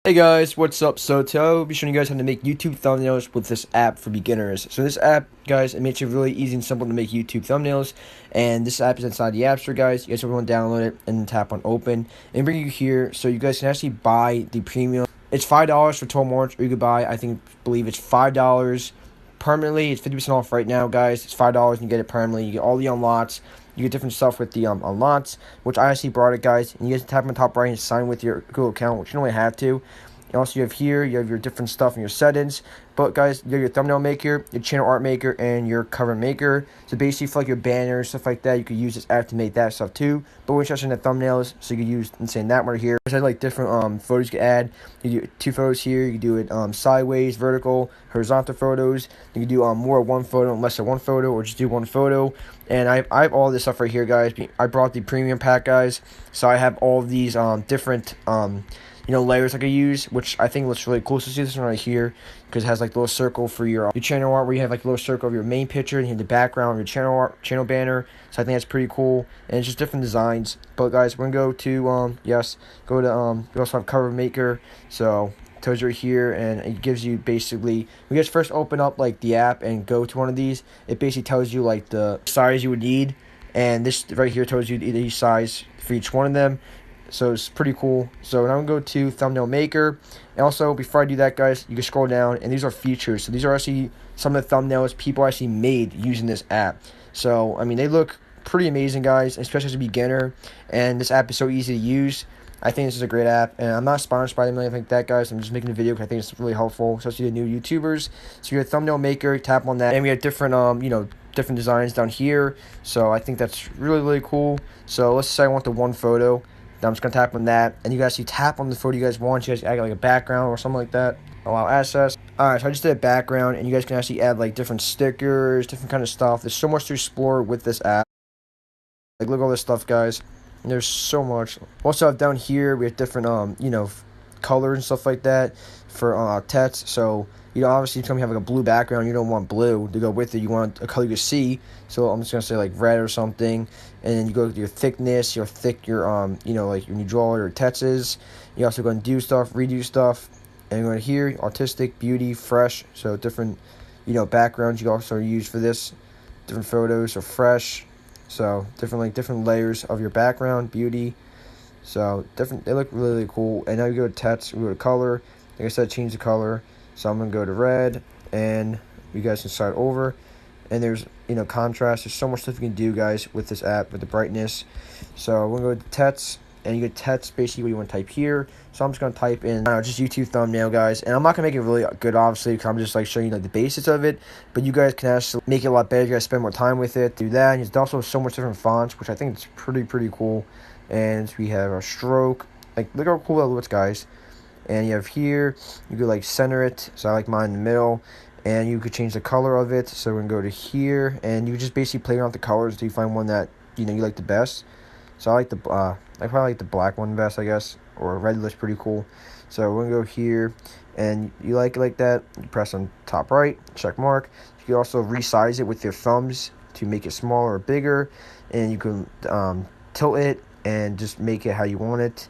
Hey guys, what's up? So today I'll be showing you guys how to make YouTube thumbnails with this app for beginners. So this app, guys, it makes it really easy and simple to make YouTube thumbnails. And this app is inside the App Store, guys. You guys want to download it and then tap on open. And bring you here so you guys can actually buy the premium. It's $5 for 12 months, or you could buy, believe it's $5 permanently. It's 50% off right now, guys. It's $5 and you get it permanently. You get all the unlocks. You get different stuff with the unlocks, which I actually brought it, guys. And you guys tap on the top right and sign with your Google account, which you don't really have to. And also, you have here, you have your different stuff in your settings. But, guys, you have your thumbnail maker, your channel art maker, and your cover maker. So, basically, for like your banners, stuff like that, you could use this app to make that stuff too. But we're interested in the thumbnails, so you could use, that one right here. There's like different photos you can add. You do 2 photos here. You can do it sideways, vertical, horizontal photos. You can do more one photo and less than one photo, or just do one photo. And I have all this stuff right here, guys. I brought the premium pack, guys. So I have all of these different layers I could use, which I think looks really cool. So see this one right here, because it has like a little circle for your channel art, where you have like a little circle of your main picture, and you have the background of your channel art, channel banner. So I think that's pretty cool, and it's just different designs. But guys, we're gonna go to we also have cover maker. So it tells you right here, and it gives you basically, when you guys first open up like the app and go to one of these, it basically tells you like the size you would need, and this right here tells you each size for each one of them. So it's pretty cool. So now I'm going to go to thumbnail maker. And also, before I do that, guys, you can scroll down, and these are features. So these are actually some of the thumbnails people actually made using this app. So, I mean, they look pretty amazing, guys, especially as a beginner. And this app is so easy to use. I think this is a great app. And I'm not sponsored by them or anything like that, guys. I'm just making a video because I think it's really helpful, especially to new YouTubers. So you have thumbnail maker, tap on that. And we have different, different designs down here. So I think that's really, really cool. So let's say I want the one photo. Now I'm just going to tap on that, and you guys see tap on the photo you guys want. You guys add like a background or something like that. Allow access. Alright, so I just did a background, and you guys can actually add like different stickers, different kind of stuff. There's so much to explore with this app. Like, look at all this stuff, guys. And there's so much. Also, down here, we have different, colors and stuff like that for text. So, obviously, you have like a blue background. You don't want blue to go with it. You want a color you can see. So, I'm just going to say like red or something. And then you go to your thickness, your like when you draw your text is. You also go and do stuff, redo stuff. And right here, artistic, beauty, fresh. So, different, backgrounds you also use for this. Different photos, so fresh. So, different layers of your background, beauty. So, they look really, really cool. And now you go to text, we go to color. Like I said, change the color. So, I'm going to go to red, and you guys can start over. And there's, contrast. There's so much stuff you can do, guys, with this app, with the brightness. So, we're going to go to text, and you get text, basically what you want to type here. So, I'm just going to type in, just YouTube thumbnail, guys. And I'm not going to make it really good, obviously, because I'm just, showing you, the basics of it. But you guys can actually make it a lot better. You guys spend more time with it. Do that. And there's also so much different fonts, which I think is pretty cool. And we have our stroke. Like, look how cool that looks, guys. And you have here, you could center it. So I like mine in the middle. And you could change the color of it. So we're gonna go to here, and you just basically play around with the colors until you find one that you like the best. So I probably like the black one best, I guess, or red looks pretty cool. So we're gonna go here, and you like it like that. You press on top right, check mark. You can also resize it with your thumbs to make it smaller or bigger, and you can tilt it and just make it how you want it.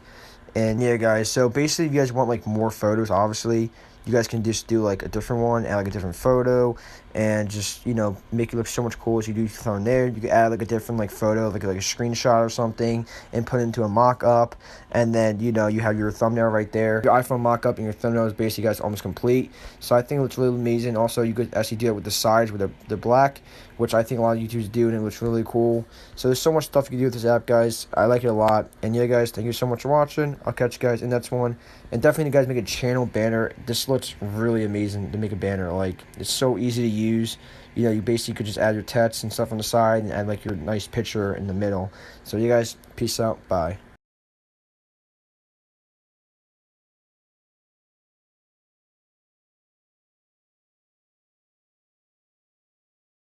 And yeah, guys, so basically if you guys want more photos, obviously you guys can just do a different one, add a different photo, and just make it look so much cooler. So you do something there. You can add a different photo, like a screenshot or something, and put it into a mock-up. And then you have your thumbnail right there. Your iPhone mock-up and your thumbnail is basically, guys, almost complete. So I think it looks really amazing. Also, you could actually do it with the sides with the black, which I think a lot of YouTubers do, and it looks really cool. So there's so much stuff you can do with this app, guys. I like it a lot. And yeah, guys, thank you so much for watching. I'll catch you guys in the next one. And definitely, you guys, make a channel banner. This looks really amazing to make a banner. It's so easy to use. You basically could just add your text and stuff on the side and add your nice picture in the middle. So you guys, peace out. Bye.